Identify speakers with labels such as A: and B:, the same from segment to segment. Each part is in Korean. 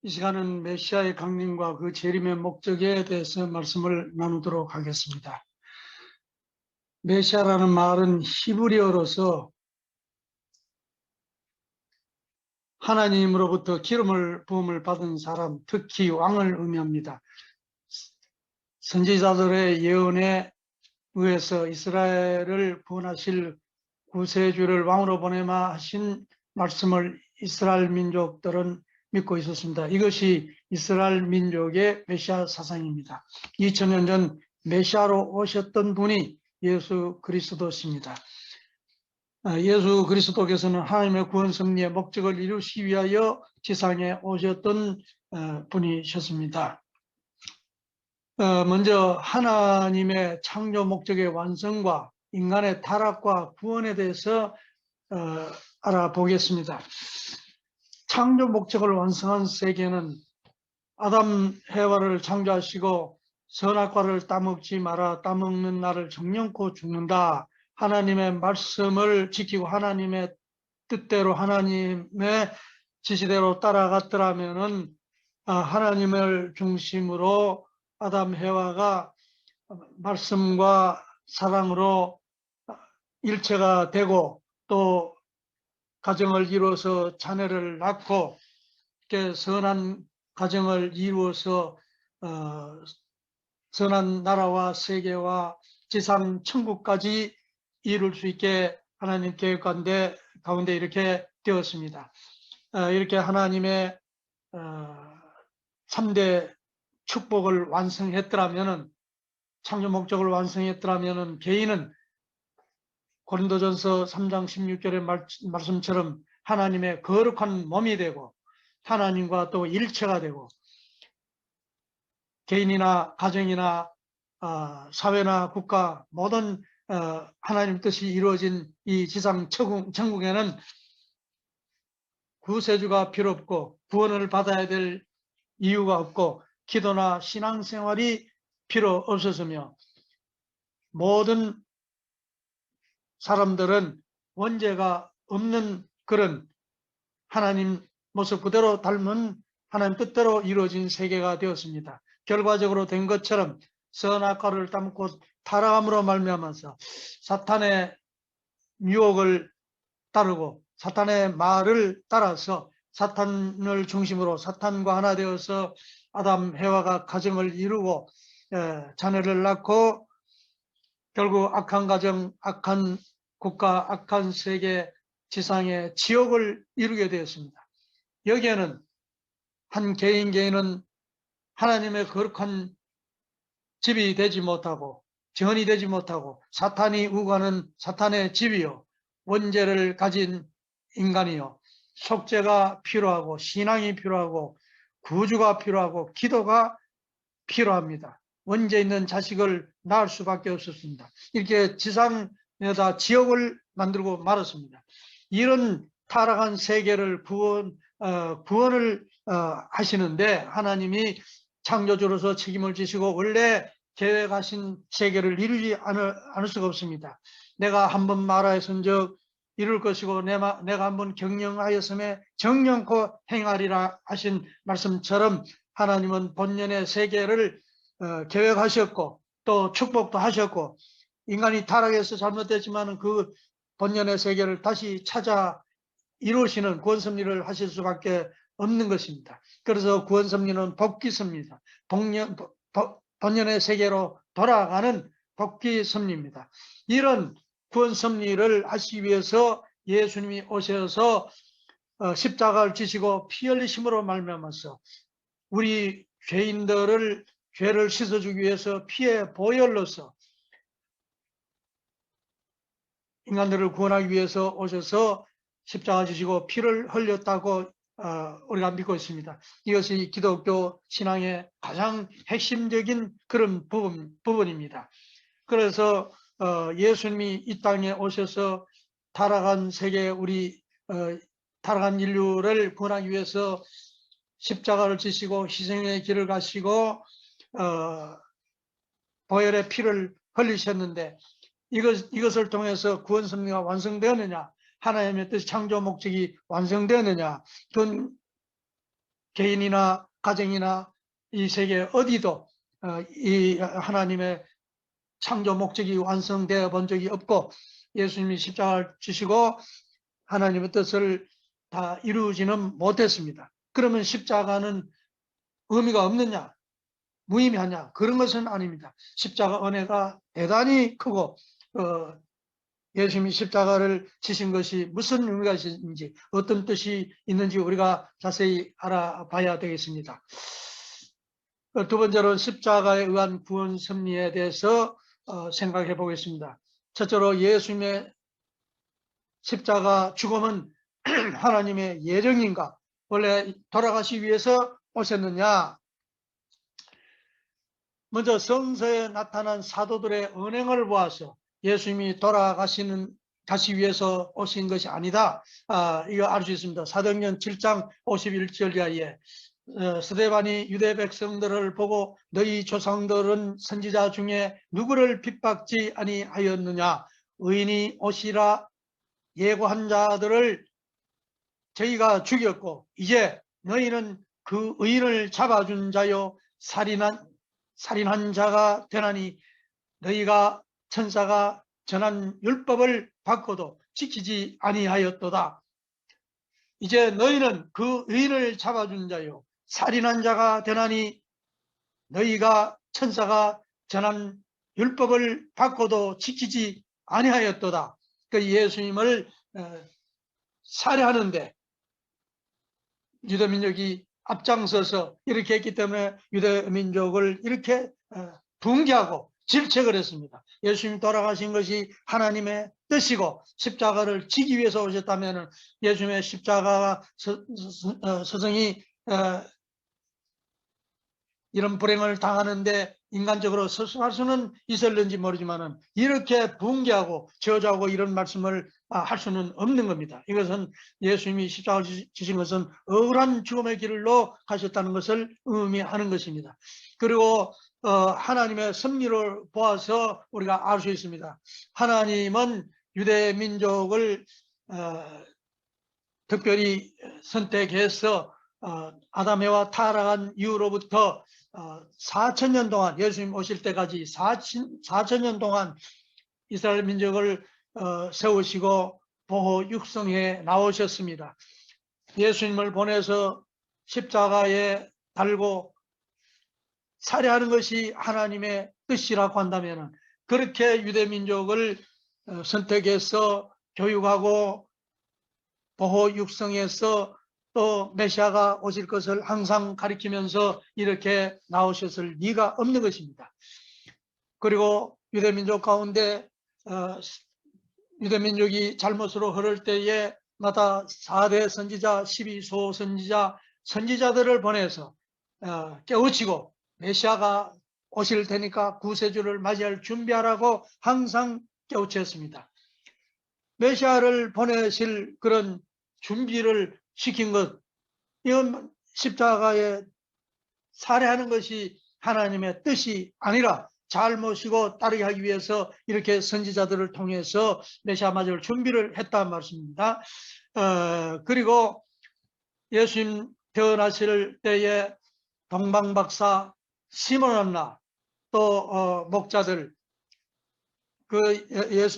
A: 이 시간은 메시아의 강림과 그 재림의 목적에 대해서 말씀을 나누도록 하겠습니다. 메시아라는 말은 히브리어로서 하나님으로부터 기름을 부음을 받은 사람, 특히 왕을 의미합니다. 선지자들의 예언에 의해서 이스라엘을 구원하실 구세주를 왕으로 보내마 하신 말씀을 이스라엘 민족들은 믿고 있었습니다. 이것이 이스라엘 민족의 메시아 사상입니다. 2000년 전 메시아로 오셨던 분이 예수 그리스도십니다. 예수 그리스도께서는 하나님의 구원 섭리의 목적을 이루시기 위하여 지상에 오셨던 분이셨습니다. 먼저 하나님의 창조 목적의 완성과 인간의 타락과 구원에 대해서 알아보겠습니다. 창조 목적을 완성한 세계는 아담 해와를 창조하시고 선악과를 따먹지 마라, 따먹는 나를 정령코 죽는다, 하나님의 말씀을 지키고 하나님의 뜻대로 하나님의 지시대로 따라갔더라면은 하나님을 중심으로 아담 해와가 말씀과 사랑으로 일체가 되고 또 가정을 이루어서 자녀를 낳고 이렇게 선한 가정을 이루어서 선한 나라와 세계와 지상 천국까지 이룰 수 있게 하나님 계획 가운데 이렇게 되었습니다. 이렇게 하나님의 3대 축복을 완성했더라면은, 창조 목적을 완성했더라면은 개인은 고린도전서 3장 16절의 말씀처럼 하나님의 거룩한 몸이 되고 하나님과 또 일체가 되고 개인이나 가정이나 사회나 국가 모든 하나님 뜻이 이루어진 이 지상 천국에는 구세주가 필요 없고 구원을 받아야 될 이유가 없고 기도나 신앙생활이 필요 없었으며 모든 사람들은 원죄가 없는 그런 하나님 모습 그대로 닮은 하나님 뜻대로 이루어진 세계가 되었습니다. 결과적으로 된 것처럼 선악과를 따먹고 타락함으로 말미암아서 사탄의 유혹을 따르고 사탄의 말을 따라서 사탄을 중심으로 사탄과 하나 되어서 아담 해와가 가정을 이루고 자녀를 낳고 결국 악한 가정, 악한 국가, 악한 세계, 지상의 지옥을 이루게 되었습니다. 여기에는 한 개인은 하나님의 거룩한 집이 되지 못하고 전이 되지 못하고 사탄이 우고하는 사탄의 집이요, 원죄를 가진 인간이요, 속죄가 필요하고 신앙이 필요하고 구주가 필요하고 기도가 필요합니다. 원죄 있는 자식을 낳을 수밖에 없었습니다. 이렇게 지상에다 지옥을 만들고 말았습니다. 이런 타락한 세계를 구원을 하시는데 하나님이 창조주로서 책임을 지시고 원래 계획하신 세계를 이루지 않을 수가 없습니다. 내가 한번 말하였은즉 이룰 것이고 내가 한번 경영하였음에 정령코 행하리라 하신 말씀처럼 하나님은 본연의 세계를 계획하셨고 또 축복도 하셨고 인간이 타락해서 잘못됐지만 그 본연의 세계를 다시 찾아 이루시는 구원섭리를 하실 수밖에 없는 것입니다. 그래서 구원섭리는 복귀섭리입니다. 본연의 세계로 돌아가는 복귀섭리입니다. 이런 구원섭리를 하시기 위해서 예수님이 오셔서 십자가를 지시고 피 흘리심으로 말미암아서 우리 죄인들을 죄를 씻어주기 위해서 피의 보혈로서 인간들을 구원하기 위해서 오셔서 십자가 지시고 피를 흘렸다고 우리가 믿고 있습니다. 이것이 기독교 신앙의 가장 핵심적인 그런 부분입니다. 그래서 예수님이 이 땅에 오셔서 타락한 세계 타락한 인류를 구원하기 위해서 십자가를 지시고 희생의 길을 가시고 보혈의 피를 흘리셨는데 이것을 통해서 구원 섭리가 완성되었느냐, 하나님의 뜻 창조 목적이 완성되었느냐, 그건 개인이나 가정이나 이 세계 어디도 이 하나님의 창조 목적이 완성되어 본 적이 없고, 예수님이 십자가를 지시고 하나님의 뜻을 다 이루지는 못했습니다. 그러면 십자가는 의미가 없느냐, 무의미하냐? 그런 것은 아닙니다. 십자가 은혜가 대단히 크고 예수님이 십자가를 지신 것이 무슨 의미가 있는지, 어떤 뜻이 있는지 우리가 자세히 알아봐야 되겠습니다. 두 번째로 십자가에 의한 구원 섭리에 대해서 생각해 보겠습니다. 첫째로 예수님의 십자가 죽음은 하나님의 예정인가? 원래 돌아가시기 위해서 오셨느냐? 먼저 성서에 나타난 사도들의 언행을 보아서 예수님이 가시 위해서 오신 것이 아니다, 이거 알 수 있습니다. 사도행전 7장 51절 이하에 스데반이 유대 백성들을 보고 너희 조상들은 선지자 중에 누구를 핍박지 아니하였느냐? 의인이 오시라 예고한 자들을 저희가 죽였고 이제 너희는 그 의인을 잡아준 자요 살인한 자가 되나니 너희가 천사가 전한 율법을 받고도 지키지 아니하였도다. 이제 너희는 그 의인을 잡아준 자요 살인한 자가 되나니 너희가 천사가 전한 율법을 받고도 지키지 아니하였도다. 그 예수님을 살해하는데 유대민족이 앞장서서 이렇게 했기 때문에 유대민족을 이렇게 붕괴하고 질책을 했습니다. 예수님이 돌아가신 것이 하나님의 뜻이고 십자가를 지기 위해서 오셨다면 예수님의 십자가 서성이 이런 불행을 당하는데 인간적으로 서슴할 수는 있었는지 모르지만 이렇게 붕괴하고 저주하고 이런 말씀을 할 수는 없는 겁니다. 이것은 예수님이 십자가를 지신 것은 억울한 죽음의 길로 가셨다는 것을 의미하는 것입니다. 그리고 하나님의 섭리를 보아서 우리가 알 수 있습니다. 하나님은 유대 민족을 특별히 선택해서 아담에와 타락한 이후로부터 4,000년 동안, 예수님 오실 때까지 4,000년 동안 이스라엘 민족을 세우시고 보호 육성해 나오셨습니다. 예수님을 보내서 십자가에 달고 살해하는 것이 하나님의 뜻이라고 한다면 그렇게 유대민족을 선택해서 교육하고 보호 육성해서 또 메시아가 오실 것을 항상 가리키면서 이렇게 나오셨을 리가 없는 것입니다. 그리고 유대민족 가운데 유대민족이 잘못으로 흐를 때에 마다 4대 선지자, 12소 선지자, 선지자들을 보내서 깨우치고 메시아가 오실 테니까 구세주를 맞이할 준비하라고 항상 깨우쳤습니다. 메시아를 보내실 그런 준비를 시킨 것, 이건 십자가에 살해하는 것이 하나님의 뜻이 아니라 잘 모시고 따르게 하기 위해서 이렇게 선지자들을 통해서 메시아 맞을 준비를 했다는 말씀입니다. 그리고 예수님 태어나실 때에 동방박사, 시몬 안나, 또 목자들, 그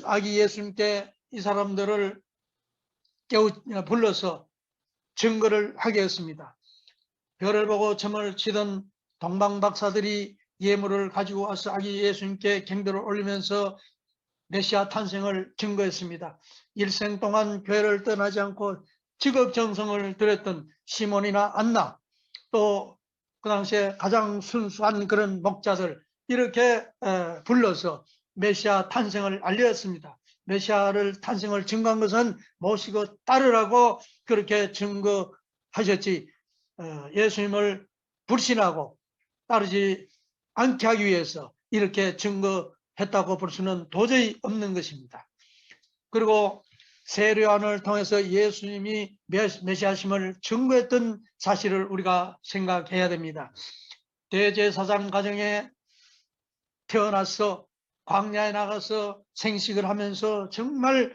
A: 아기 예수님께 이 사람들을 불러서 증거를 하게 했습니다. 별을 보고 점을 치던 동방박사들이 예물을 가지고 와서 아기 예수님께 경배를 올리면서 메시아 탄생을 증거했습니다. 일생 동안 교회를 떠나지 않고 직업정성을 들였던 시몬이나 안나, 또 그 당시에 가장 순수한 그런 목자들, 이렇게 불러서 메시아 탄생을 알렸습니다. 메시아를 탄생을 증거한 것은 모시고 따르라고 그렇게 증거하셨지, 예수님을 불신하고 따르지 않게 하기 위해서 이렇게 증거했다고 볼 수는 도저히 없는 것입니다. 그리고 세례요한을 통해서 예수님이 메시아심을 증거했던 사실을 우리가 생각해야 됩니다. 대제사장 가정에 태어나서 광야에 나가서 생식을 하면서 정말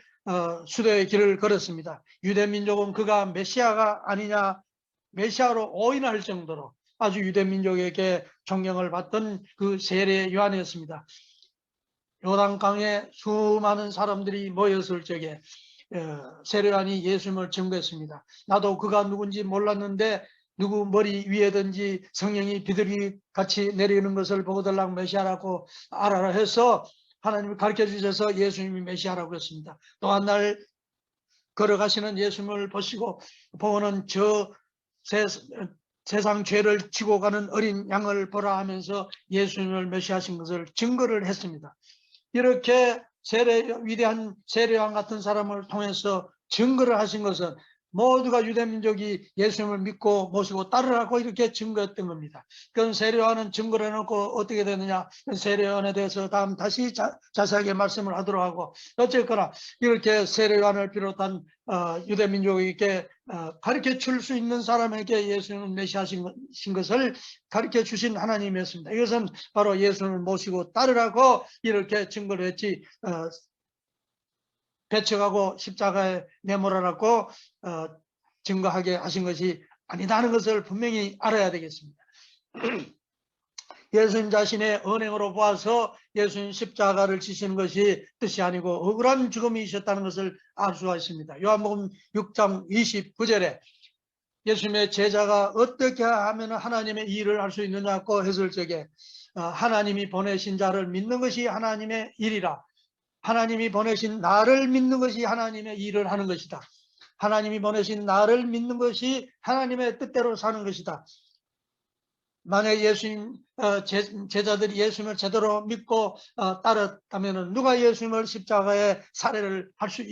A: 수도의 길을 걸었습니다. 유대민족은 그가 메시아가 아니냐 메시아로 오인할 정도로 아주 유대민족에게 존경을 받던 그 세례 요한이었습니다. 요단강에 수많은 사람들이 모였을 적에 세례 요한이 예수님을 증거했습니다. 나도 그가 누군지 몰랐는데 누구 머리 위에든지 성령이 비둘기 같이 내리는 것을 보고들랑 메시아라고 알아라 해서 하나님이 가르쳐 주셔서 예수님이 메시아라고 했습니다. 또 한 날 걸어가시는 예수님을 보시고 보고는 저 세상 죄를 지고 가는 어린 양을 보라 하면서 예수님을 메시아신 것을 증거를 했습니다. 이렇게 위대한 세례요한 같은 사람을 통해서 증거를 하신 것은 모두가 유대민족이 예수님을 믿고 모시고 따르라고 이렇게 증거했던 겁니다. 그건 세례요한은 증거를 해놓고 어떻게 되느냐, 세례요한에 대해서 다시 자세하게 말씀을 하도록 하고, 어쨌거나 이렇게 세례요한을 비롯한 유대민족에게 가르쳐 줄 수 있는 사람에게 예수님은 메시아신 것을 가르쳐 주신 하나님이었습니다. 이것은 바로 예수님을 모시고 따르라고 이렇게 증거를 했지, 배척하고 십자가에 내몰아라고 증거하게 하신 것이 아니다는 것을 분명히 알아야 되겠습니다. 예수님 자신의 언행으로 보아서 예수님 십자가를 지시는 것이 뜻이 아니고 억울한 죽음이셨다는 것을 알 수가 있습니다. 요한복음 6장 29절에 예수님의 제자가 어떻게 하면 하나님의 일을 할 수 있느냐고 했을 적에 하나님이 보내신 자를 믿는 것이 하나님의 일이라. 하나님이 보내신 나를 믿는 것이 하나님의 일을 하는 것이다. 하나님이 보내신 나를 믿는 것이 하나님의 뜻대로 사는 것이다. 만약 예수님 제자들이 예수님을 제대로 믿고 따랐다면 누가 예수님을 십자가에 살해를 할 수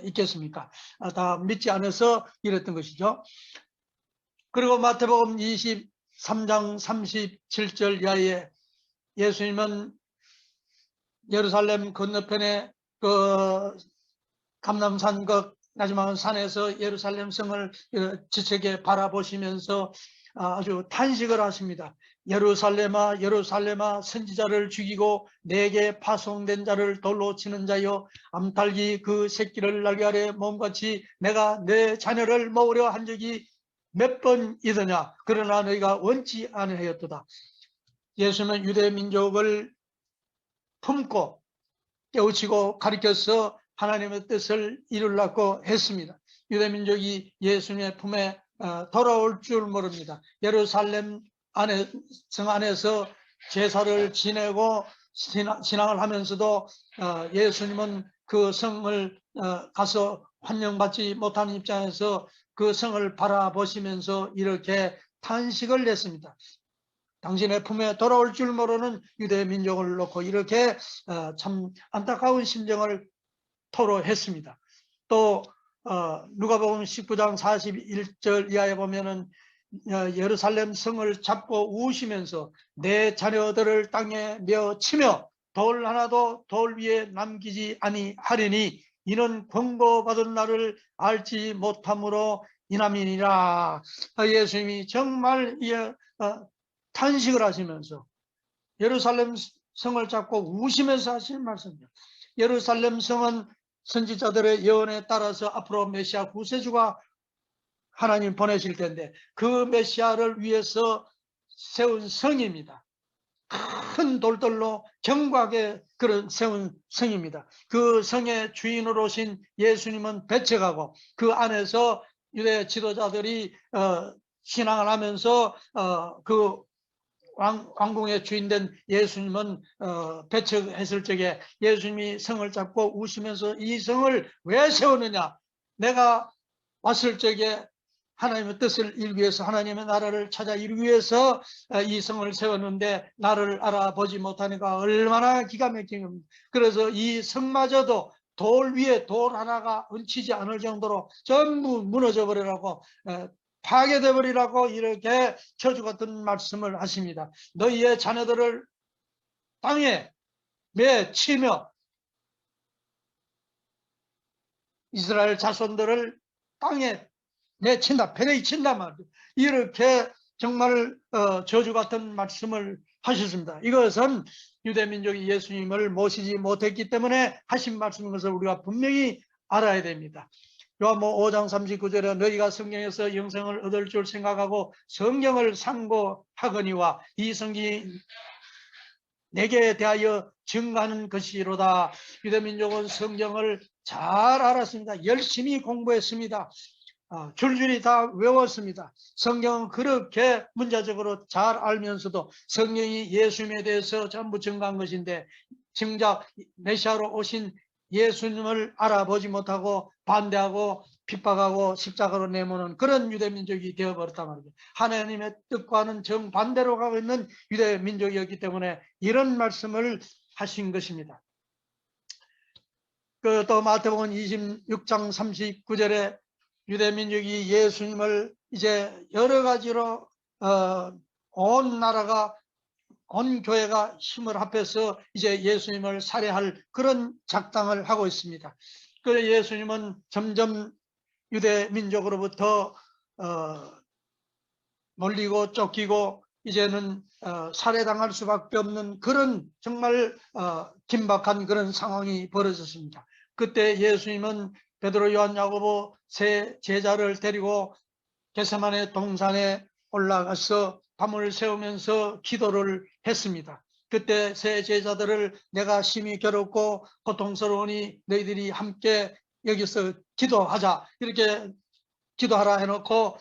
A: 있겠습니까? 다 믿지 않아서 이랬던 것이죠. 그리고 마태복음 23장 37절 이하에 예수님은 예루살렘 건너편에 그 감람산 그 마지막 산에서 예루살렘 성을 지체게 바라보시면서 아주 탄식을 하십니다. 예루살렘아 예루살렘아 선지자를 죽이고 내게 파송된 자를 돌로 치는 자여, 암탉이 그 새끼를 날개 아래 몸같이 내가 내 자녀를 모으려 한 적이 몇 번이더냐. 그러나 너희가 원치 아니하였도다. 예수님은 유대 민족을 품고 깨우치고 가르쳐서 하나님의 뜻을 이루려고 했습니다. 유대민족이 예수님의 품에 돌아올 줄 모릅니다. 예루살렘 성 안에서 제사를 지내고 신앙을 하면서도 예수님은 그 성을 가서 환영받지 못하는 입장에서 그 성을 바라보시면서 이렇게 탄식을 했습니다. 당신의 품에 돌아올 줄 모르는 유대 민족을 놓고 이렇게 참 안타까운 심정을 토로했습니다. 또 누가복음 19장 41절 이하에 보면은 예루살렘 성을 잡고 우시면서 내 자녀들을 땅에 메어 치며 돌 하나도 돌 위에 남기지 아니하리니 이는 권고받은 나를 알지 못함으로 이남이니라. 예수님이 정말 탄식을 하시면서 예루살렘 성을 잡고 우시면서 하시는 말씀이죠. 예루살렘 성은 선지자들의 예언에 따라서 앞으로 메시아 구세주가 하나님 보내실 텐데 그 메시아를 위해서 세운 성입니다. 큰 돌들로 견고하게 세운 성입니다. 그 성의 주인으로 오신 예수님은 배척하고 그 안에서 유대 지도자들이 신앙을 하면서 그 왕궁의 주인된 예수님은 배척했을 적에 예수님이 성을 잡고 우시면서 이 성을 왜 세우느냐, 내가 왔을 적에 하나님의 뜻을 이루기 위해서 하나님의 나라를 찾아 이루기 위해서 이 성을 세웠는데 나를 알아보지 못하니까 얼마나 기가 막힌 겁니다. 그래서 이 성마저도 돌 위에 돌 하나가 얹히지 않을 정도로 전부 무너져 버리라고 파괴돼 버리라고 이렇게 저주 같은 말씀을 하십니다. 너희의 자녀들을 땅에 매치며 이스라엘 자손들을 땅에 내친다, 패내이 친다 말이죠. 이렇게 정말 저주 같은 말씀을 하셨습니다. 이것은 유대민족이 예수님을 모시지 못했기 때문에 하신 말씀인 것을 우리가 분명히 알아야 됩니다. 요한복음 5장 39절에 너희가 성경에서 영생을 얻을 줄 생각하고 성경을 상고하거니와 이 성경이 내게 대하여 증거하는 것이로다. 유대민족은 성경을 잘 알았습니다. 열심히 공부했습니다. 줄줄이 다 외웠습니다. 성경은 그렇게 문자적으로 잘 알면서도 성경이 예수님에 대해서 전부 증거한 것인데 정작 메시아로 오신 예수님을 알아보지 못하고 반대하고 핍박하고 십자가로 내모는 그런 유대민족이 되어버렸단 말이죠. 하나님의 뜻과는 정반대로 가고 있는 유대민족이었기 때문에 이런 말씀을 하신 것입니다. 또 마태복음 26장 39절에 유대민족이 예수님을 이제 여러 가지로 온 나라가 온 교회가 힘을 합해서 이제 예수님을 살해할 그런 작당을 하고 있습니다. 그래서 예수님은 점점 유대민족으로부터 몰리고 쫓기고 이제는 살해당할 수밖에 없는 그런 정말 긴박한 그런 상황이 벌어졌습니다. 그때 예수님은 베드로, 요한, 야고보 세 제자를 데리고 겟세마네 동산에 올라가서 밤을 새우면서 기도를 했습니다. 그때 세 제자들을 내가 심히 괴롭고 고통스러우니 너희들이 함께 여기서 기도하자 이렇게 기도하라 해놓고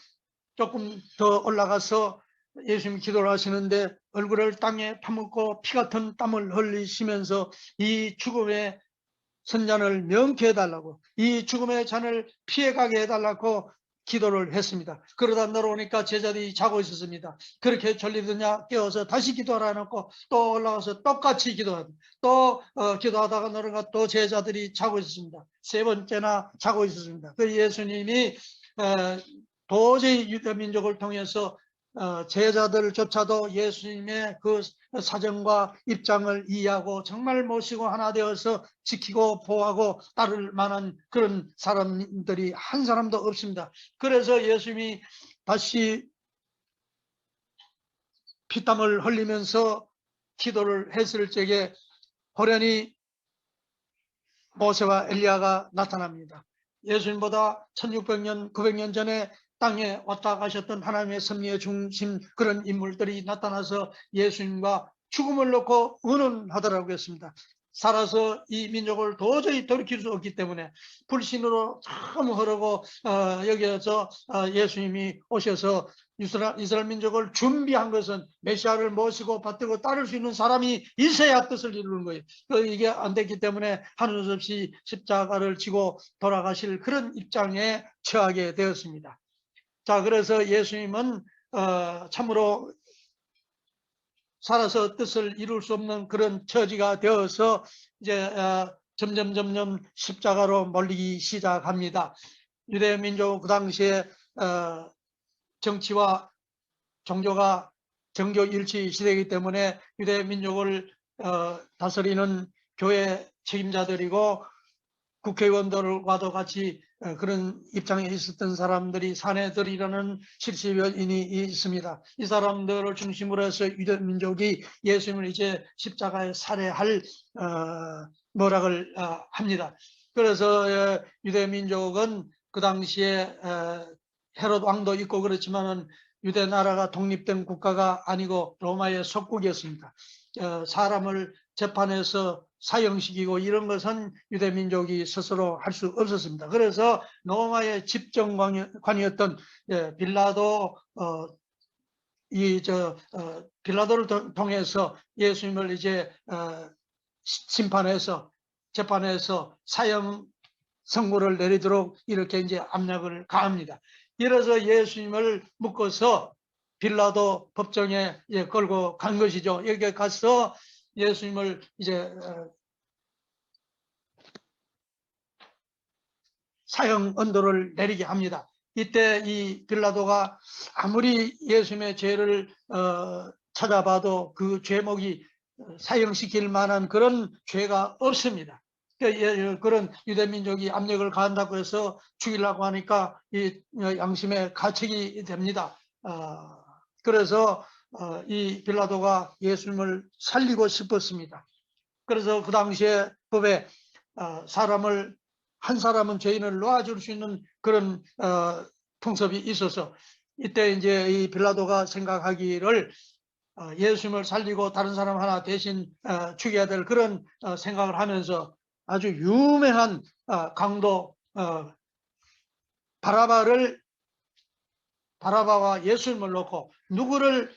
A: 조금 더 올라가서 예수님이 기도를 하시는데 얼굴을 땅에 파묻고 피 같은 땀을 흘리시면서 이 죽음의 선잔을 명쾌 해달라고 이 죽음의 잔을 피해가게 해달라고 기도를 했습니다. 그러다 내려오니까 제자들이 자고 있었습니다. 그렇게 졸리더냐 깨워서 다시 기도하라 해놓고 또 올라가서 똑같이 기도하고 또 기도하다가 내려가 또 제자들이 자고 있었습니다. 세 번째나 자고 있었습니다. 그 예수님이 도저히 유대민족을 통해서 제자들조차도 예수님의 그 사정과 입장을 이해하고 정말 모시고 하나 되어서 지키고 보호하고 따를 만한 그런 사람들이 한 사람도 없습니다. 그래서 예수님이 다시 피땀을 흘리면서 기도를 했을 적에 호련히 모세와 엘리야가 나타납니다. 예수님보다 1600년, 900년 전에 땅에 왔다 가셨던 하나님의 섭리의 중심 그런 인물들이 나타나서 예수님과 죽음을 놓고 의논하더라고 했습니다. 살아서 이 민족을 도저히 돌이킬 수 없기 때문에 불신으로 참 흐르고 여기에서 예수님이 오셔서 이스라엘 민족을 준비한 것은 메시아를 모시고 받들고 따를 수 있는 사람이 있어야 뜻을 이루는 거예요. 이게 안 됐기 때문에 하는 수 없이 십자가를 지고 돌아가실 그런 입장에 처하게 되었습니다. 자, 그래서 예수님은 참으로 살아서 뜻을 이룰 수 없는 그런 처지가 되어서 이제 점점 십자가로 몰리기 시작합니다. 유대 민족 그 당시에 정치와 종교가 정교 일치 시대이기 때문에 유대 민족을 다스리는 교회 책임자들이고 국회의원들과도 같이 그런 입장에 있었던 사람들이 사내들이라는 70여인이 있습니다. 이 사람들을 중심으로 해서 유대민족이 예수님을 이제 십자가에 살해할 노력을 합니다. 그래서 유대민족은 그 당시에 헤롯 왕도 있고 그렇지만은 유대 나라가 독립된 국가가 아니고 로마의 속국이었습니다. 사람을 재판해서 사형시키고 이런 것은 유대민족이 스스로 할 수 없었습니다. 그래서 로마의 집정관이었던 빌라도 빌라도를 통해서 예수님을 이제 심판해서 재판해서 사형 선고를 내리도록 이렇게 이제 압력을 가합니다. 이래서 예수님을 묶어서 빌라도 법정에 걸고 간 것이죠. 여기에 가서 예수님을 이제 사형 언도를 내리게 합니다. 이때 이 빌라도가 아무리 예수님의 죄를 찾아봐도 그 죄목이 사형시킬 만한 그런 죄가 없습니다. 그런 유대민족이 압력을 가한다고 해서 죽이려고 하니까 이 양심의 가책이 됩니다. 그래서 이 빌라도가 예수님을 살리고 싶었습니다. 그래서 그 당시에 법에 사람을 한 사람은 죄인을 놓아줄 수 있는 그런 풍습이 있어서 이때 이제 이 빌라도가 생각하기를 예수님을 살리고 다른 사람 하나 대신 죽여야 될 그런 생각을 하면서 아주 유명한 강도 바라바와 예수님을 놓고 누구를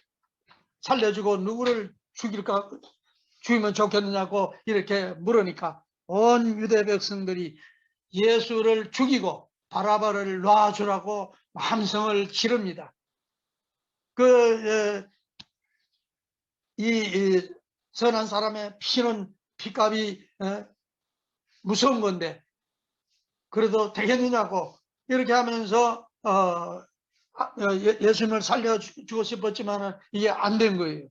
A: 살려주고 누구를 죽이면 좋겠느냐고 이렇게 물으니까 온 유대 백성들이 예수를 죽이고 바라바를 놔주라고 함성을 지릅니다. 이 선한 사람의 피는 피값이 무서운 건데 그래도 되겠느냐고 이렇게 하면서 예수님을 살려주고 싶었지만 이게 안 된 거예요.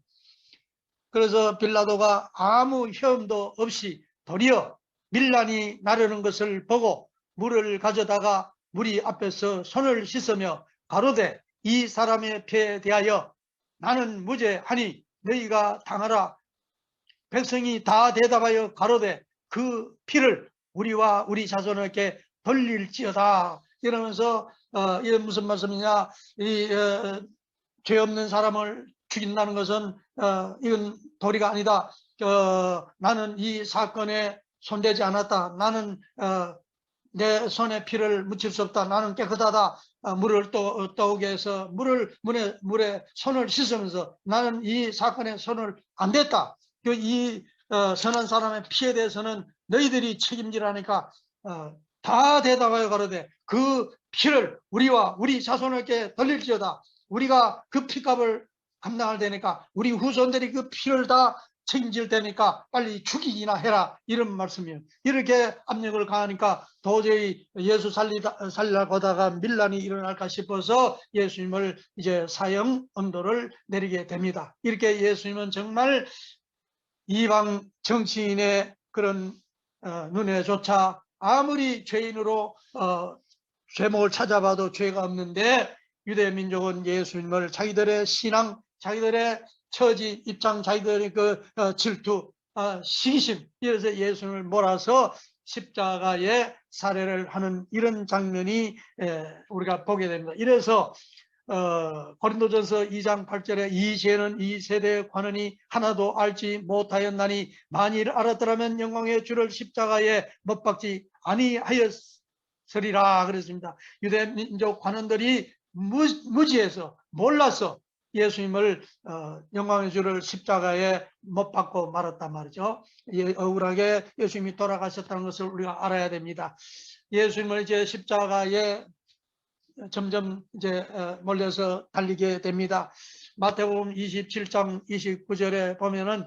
A: 그래서 빌라도가 아무 혐도 없이 도리어 밀란이 나르는 것을 보고 물을 가져다가 무리 앞에서 손을 씻으며 가로되 이 사람의 피에 대하여 나는 무죄하니 너희가 당하라. 백성이 다 대답하여 가로되 그 피를 우리와 우리 자손에게 돌릴지어다. 이러면서 이게 무슨 말씀이냐, 죄 없는 사람을 죽인다는 것은 이건 도리가 아니다. 나는 이 사건에 손대지 않았다. 나는 내 손에 피를 묻힐 수 없다. 나는 깨끗하다. 물을 떠오게 해서 물에 손을 씻으면서 나는 이 사건에 손을 안 댔다. 이 선한 사람의 피에 대해서는 너희들이 책임지라니까 다 대답하여 가로되 그 피를 우리와 우리 자손에게 돌릴지어다. 우리가 그 피값을 감당할 테니까 우리 후손들이 그 피를 다 책임질 테니까 빨리 죽이기나 해라. 이런 말씀이에요. 이렇게 압력을 가하니까 도저히 예수 살리려고 하다가 밀란이 일어날까 싶어서 예수님을 이제 사형 언도를 내리게 됩니다. 이렇게 예수님은 정말 이방 정치인의 그런 눈에조차 아무리 죄인으로 죄목을 찾아봐도 죄가 없는데 유대 민족은 예수님을 자기들의 신앙, 자기들의 처지, 입장, 자기들의 그 질투, 시기심, 이래서 예수님을 몰아서 십자가에 살해를 하는 이런 장면이 우리가 보게 됩니다. 이래서 고린도전서 2장 8절에 이 죄는 이 세대에 관하니 하나도 알지 못하였나니 만일 알았더라면 영광의 주를 십자가에 못 박지 아니하였으리라 그랬습니다. 유대 민족 관원들이 무지해서 몰라서 예수님을 영광의 주를 십자가에 못 박고 말았단 말이죠. 억울하게 예수님이 돌아가셨다는 것을 우리가 알아야 됩니다. 예수님을 이제 십자가에 점점 이제 몰려서 달리게 됩니다. 마태복음 27장 29절에 보면은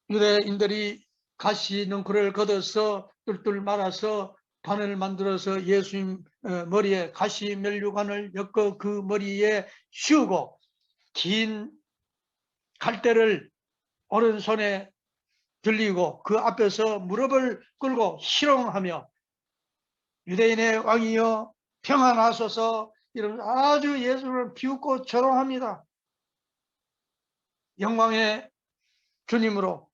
A: 유대인들이 가시 능쿨을 걷어서 뚫뚫 말아서 바늘 만들어서 예수님 머리에 가시 면류관을 엮어 그 머리에 씌우고 긴 갈대를 오른손에 들리고 그 앞에서 무릎을 꿇고 희롱하며 유대인의 왕이여 평안하소서 이러면서 아주 예수를 비웃고 조롱합니다. 영광의 주님으로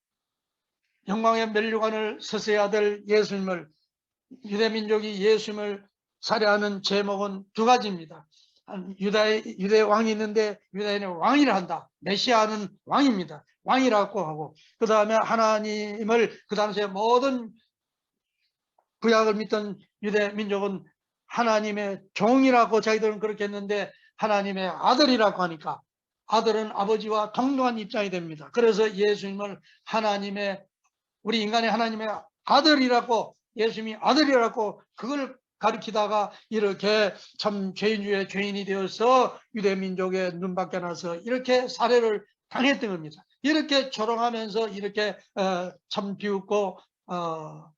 A: 영광의 면류관을 서서야 될 예수님을 유대민족이 예수님을 살해하는 제목은 두 가지입니다. 유대 왕이 있는데 유대인의 왕이라 한다. 메시아는 왕입니다. 왕이라고 하고 그 다음에 하나님을 그 당시에 모든 구약을 믿던 유대민족은 하나님의 종이라고 자기들은 그렇게 했는데 하나님의 아들이라고 하니까 아들은 아버지와 동등한 입장이 됩니다. 그래서 예수님을 우리 인간의 하나님의 아들이라고 예수님이 아들이라고 그걸 가리키다가 이렇게 참 죄인 중에 죄인이 되어서 유대민족의 눈밖에 나서 이렇게 살해를 당했던 겁니다. 이렇게 조롱하면서 이렇게 참 비웃고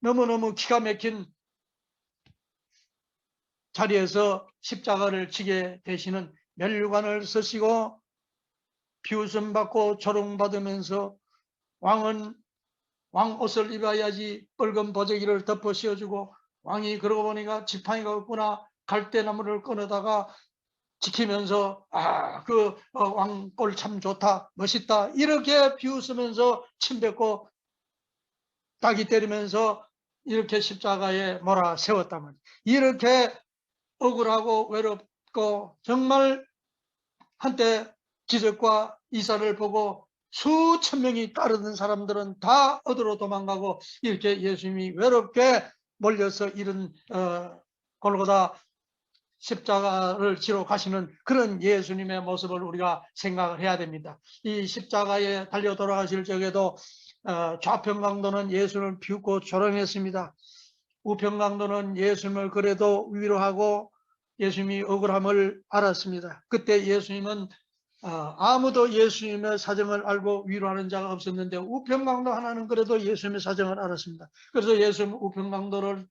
A: 너무너무 기가 막힌 자리에서 십자가를 지게 되시는 면류관을 쓰시고 비웃음 받고 조롱받으면서 왕은 왕 옷을 입어야지 붉은 보재기를 덮어 씌워주고 왕이 그러고 보니까 지팡이가 없구나 갈대나무를 꺼내다가 지키면서 그 왕꼴 참 좋다 멋있다 이렇게 비웃으면서 침 뱉고 따기 때리면서 이렇게 십자가에 몰아 세웠단 말이에요. 이렇게 억울하고 외롭고 정말 한때 기적과 이사를 보고 수천 명이 따르던 사람들은 다 어디로 도망가고 이렇게 예수님이 외롭게 몰려서 이런 골고다 십자가를 지러 가시는 그런 예수님의 모습을 우리가 생각을 해야 됩니다. 이 십자가에 달려 돌아가실 적에도 좌평강도는 예수를 비웃고 조롱했습니다. 우평강도는 예수님을 그래도 위로하고 예수님이 억울함을 알았습니다. 그때 예수님은 아무도 예수님의 사정을 알고 위로하는 자가 없었는데 우평강도 하나는 그래도 예수님의 사정을 알았습니다. 그래서 예수님 우평강도를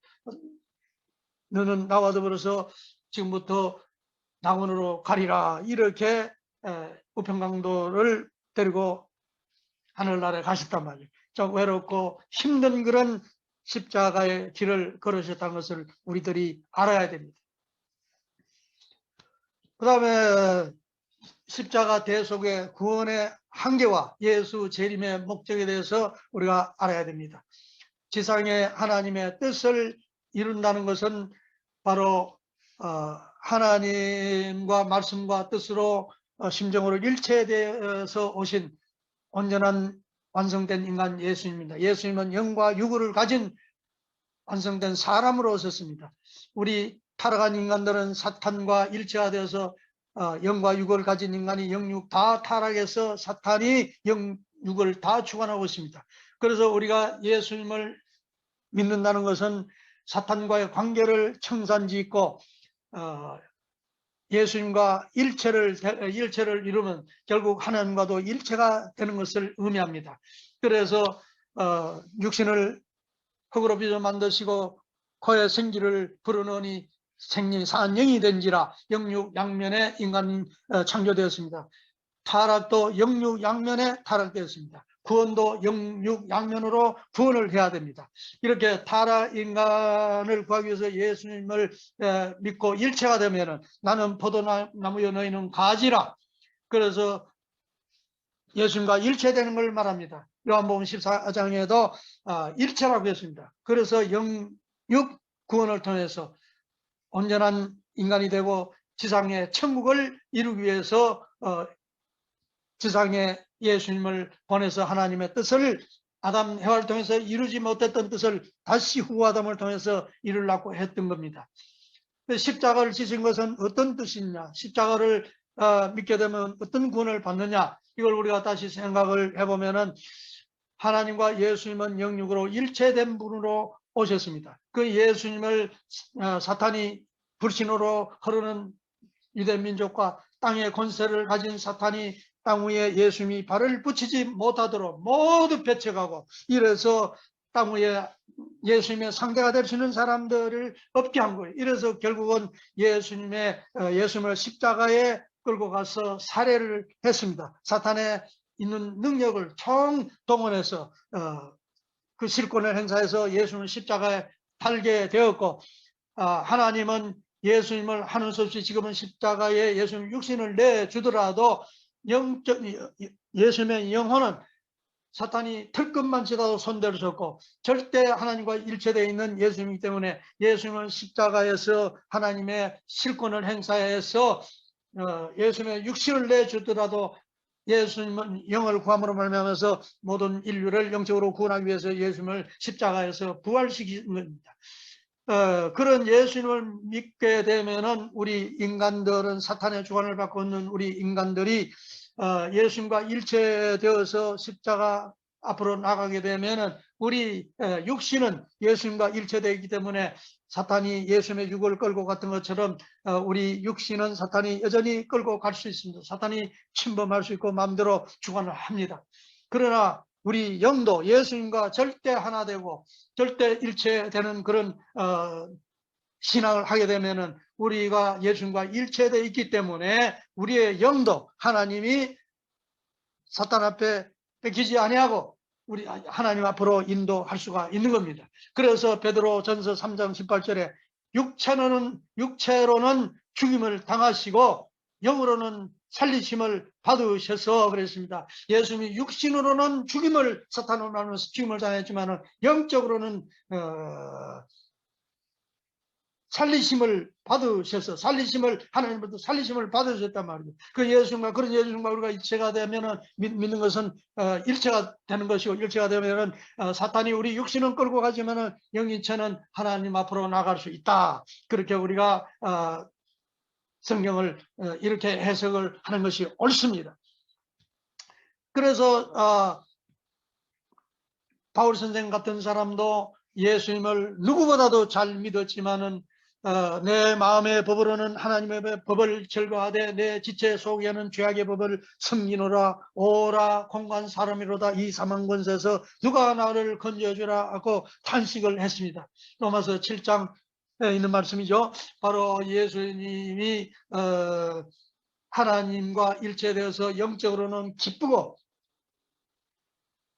A: 너는 나와 더불어서 지금부터 낙원으로 가리라 이렇게 우평강도를 데리고 하늘나라에 가셨단 말이에요. 좀 외롭고 힘든 그런 십자가의 길을 걸으셨다는 것을 우리들이 알아야 됩니다. 그 다음에 십자가 대속의 구원의 한계와 예수 재림의 목적에 대해서 우리가 알아야 됩니다. 지상에 하나님의 뜻을 이룬다는 것은 바로 하나님과 말씀과 뜻으로 심정으로 일체되어서 오신 온전한 완성된 인간 예수님입니다. 예수님은 영과 육을 가진 완성된 사람으로 오셨습니다. 우리 타락한 인간들은 사탄과 일체화되어서 영과 육을 가진 인간이 영육 다 타락해서 사탄이 영육을 다 주관하고 있습니다. 그래서 우리가 예수님을 믿는다는 것은 사탄과의 관계를 청산짓고 예수님과 일체를 이루면 결국 하나님과도 일체가 되는 것을 의미합니다. 그래서 육신을 흙으로 빚어 만드시고 코에 생기를 불어넣으니 생리 사한 영이 된지라 영육 양면에 인간 창조되었습니다. 타락도 영육 양면에 타락되었습니다. 구원도 영육 양면으로 구원을 해야 됩니다. 이렇게 타락 인간을 구하기 위해서 예수님을 믿고 일체가 되면은 나는 포도나무여 너희는 가지라. 그래서 예수님과 일체되는 걸 말합니다. 요한복음 14장에도 일체라고 했습니다. 그래서 영육 구원을 통해서 온전한 인간이 되고 지상의 천국을 이루기 위해서 지상에 예수님을 보내서 하나님의 뜻을 아담 해와를 통해서 이루지 못했던 뜻을 다시 후 아담을 통해서 이루려고 했던 겁니다. 십자가를 지신 것은 어떤 뜻이냐, 십자가를 믿게 되면 어떤 구원을 받느냐, 이걸 우리가 다시 생각을 해보면은 하나님과 예수님은 영육으로 일체된 분으로 오셨습니다. 그 예수님을 사탄이 불신으로 흐르는 유대민족과 땅의 권세를 가진 사탄이 땅 위에 예수님이 발을 붙이지 못하도록 모두 배척하고 이래서 땅 위에 예수님의 상대가 될 수 있는 사람들을 없게 한 거예요. 이래서 결국은 예수님을 십자가에 끌고 가서 살해를 했습니다. 사탄의 있는 능력을 총동원해서 그 실권을 행사해서 예수님을 십자가에 달게 되었고 하나님은 예수님을 하는 수 없이 지금은 십자가에 예수님 육신을 내주더라도 예수님의 영혼은 사탄이 털끝만 지나도 손대를 줬고 절대 하나님과 일체되어 있는 예수님이기 때문에 예수님은 십자가에서 하나님의 실권을 행사해서 예수님의 육신을 내주더라도 예수님은 영을 구함으로 말미암아서 모든 인류를 영적으로 구원하기 위해서 예수님을 십자가에서 부활시키는 겁니다. 그런 예수님을 믿게 되면은 우리 인간들은 사탄의 주관을 받고 있는 우리 인간들이 예수님과 일체되어서 십자가 앞으로 나가게 되면은 우리 육신은 예수님과 일체되기 때문에 사탄이 예수님의 육을 끌고 갔던 것처럼 우리 육신은 사탄이 여전히 끌고 갈 수 있습니다. 사탄이 침범할 수 있고 마음대로 주관을 합니다. 그러나 우리 영도 예수님과 절대 하나 되고 절대 일체되는 그런 신앙을 하게 되면은 우리가 예수님과 일체되어 있기 때문에 우리의 영도 하나님이 사탄 앞에 뺏기지 아니하고 우리 하나님 앞으로 인도할 수가 있는 겁니다. 그래서 베드로전서 3장 18절에 육체로는 죽임을 당하시고 영으로는 살리심을 받으셔서 그랬습니다. 예수님이 육신으로는 사탄으로 나누면서 죽임을 당했지만 영적으로는 살리심을 받으셔서 하나님부터 살리심을 받으셨단 말이죠. 그런 예수님과 우리가 일체가 되면은 믿는 것은 일체가 되는 것이고, 일체가 되면은 사탄이 우리 육신은 끌고 가지만은 영이체는 하나님 앞으로 나갈 수 있다. 그렇게 우리가 성경을 이렇게 해석을 하는 것이 옳습니다. 그래서 바울 선생 같은 사람도 예수님을 누구보다도 잘 믿었지만은 내 마음의 법으로는 하나님의 법을 절거하되 내 지체 속에는 죄악의 법을 섬기노라. 오라 공간 사람이로다. 이 사망 권세에서 누가 나를 건져주라 하고 탄식을 했습니다. 로마서 7장에 있는 말씀이죠. 바로 예수님이 하나님과 일체되어서 영적으로는 기쁘고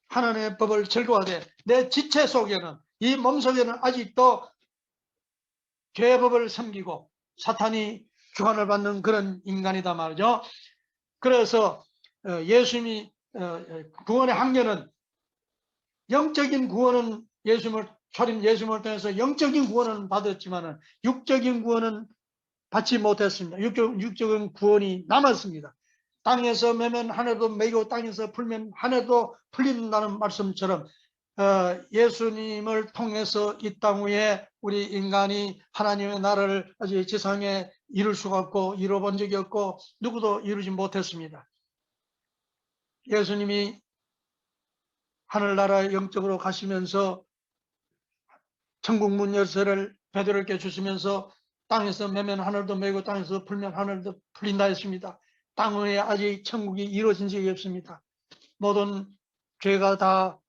A: 하나님의 법을 절거하되 내 지체 속에는, 이 몸속에는 아직도 죄의 법을 섬기고 사탄이 주관을 받는 그런 인간이다 말이죠. 그래서 예수님이 구원의 한계는, 영적인 구원은 예수님을 통해서 영적인 구원은 받았지만 육적인 구원은 받지 못했습니다. 육적인 구원이 남았습니다. 땅에서 매면 하늘도 매고 땅에서 풀면 하늘도 풀린다는 말씀처럼 예수님을 통해서 이 땅 위에 우리 인간이 하나님의 나라를 아직 지상에 이룰 수가 없고 이뤄본 적이 없고 누구도 이루지 못했습니다. 예수님이 하늘나라에 영적으로 가시면서 천국 문 열쇠를 베드로에게 주시면서 땅에서 매면 하늘도 매고 땅에서 풀면 하늘도 풀린다 했습니다. 땅 위에 아직 천국이 이루어진 적이 없습니다. 모든 죄가 다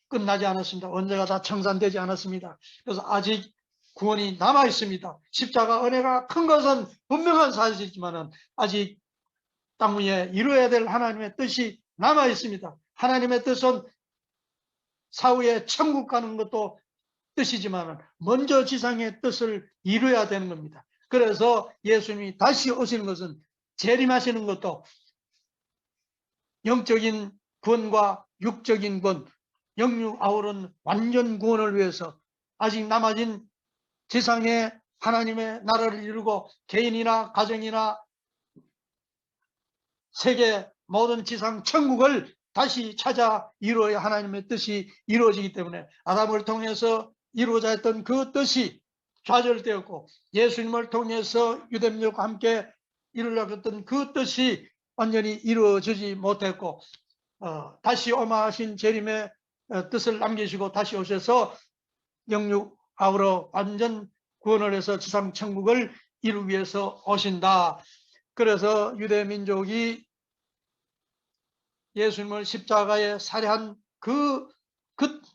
A: 끝나지 않았습니다. 언제가 다 청산되지 않았습니다. 그래서 아직 구원이 남아 있습니다. 십자가 은혜가 큰 것은 분명한 사실이지만 아직 땅 위에 이루어야 될 하나님의 뜻이 남아 있습니다. 하나님의 뜻은 사후에 천국 가는 것도 뜻이지만 먼저 지상의 뜻을 이루어야 되는 겁니다. 그래서 예수님이 다시 오시는 것은, 재림하시는 것도 영적인 구원과 육적인 구원, 영육 아울은 완전 구원을 위해서 아직 남아진 지상에 하나님의 나라를 이루고 개인이나 가정이나 세계 모든 지상 천국을 다시 찾아 이루어야 하나님의 뜻이 이루어지기 때문에 아담을 통해서 이루어져 했던 그 뜻이 좌절되었고, 예수님을 통해서 유대민족과 함께 이루려고 했던 그 뜻이 완전히 이루어지지 못했고, 다시 오마하신 재림의 뜻을 남기시고 다시 오셔서 영육 아우러 완전 구원을 해서 지상 천국을 이루기 위해서 오신다. 그래서 유대민족이 예수님을 십자가에 살해한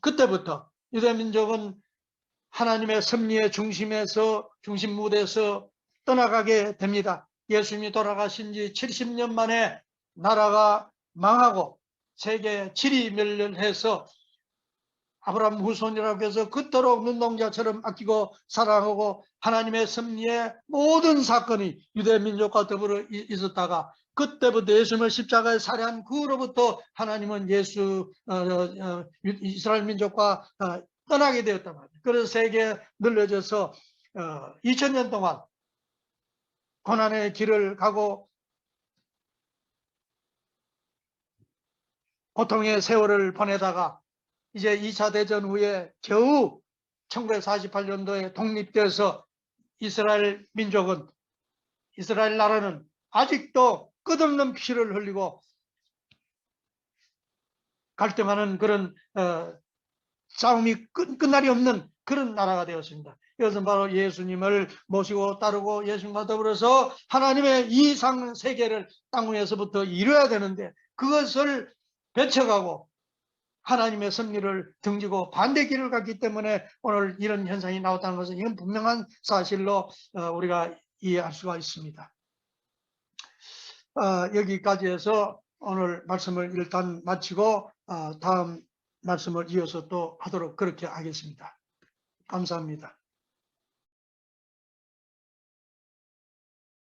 A: 그때부터 유대민족은 하나님의 섭리의 중심 무대에서 떠나가게 됩니다. 예수님이 돌아가신 지 70년 만에 나라가 망하고 세계 질이 멸렬해서 아브라함 후손이라고 해서 그토록 눈동자처럼 아끼고 사랑하고 하나님의 섭리의 모든 사건이 유대민족과 더불어 있었다가 그때부터 예수님을 십자가에 살해한 그 후로부터 하나님은 이스라엘 민족과 떠나게 되었단 말이에요. 그래서 세계에 늘려져서 2000년 동안 고난의 길을 가고 고통의 세월을 보내다가 이제 2차 대전 후에 겨우 1948년도에 독립돼서 이스라엘 민족은, 이스라엘 나라는 아직도 끝없는 피를 흘리고 갈등하는 그런 싸움이 끝날이 없는 그런 나라가 되었습니다. 이것은 바로 예수님을 모시고 따르고 예수님과 더불어서 하나님의 이 상 세계를 땅 위에서부터 이루어야 되는데 그것을 배척하고 하나님의 섭리를 등지고 반대 길을 갔기 때문에 오늘 이런 현상이 나왔다는 것은 이건 분명한 사실로 우리가 이해할 수가 있습니다. 여기까지 해서 오늘 말씀을 일단 마치고 다음 말씀을 이어서 또 하도록 그렇게 하겠습니다. 감사합니다.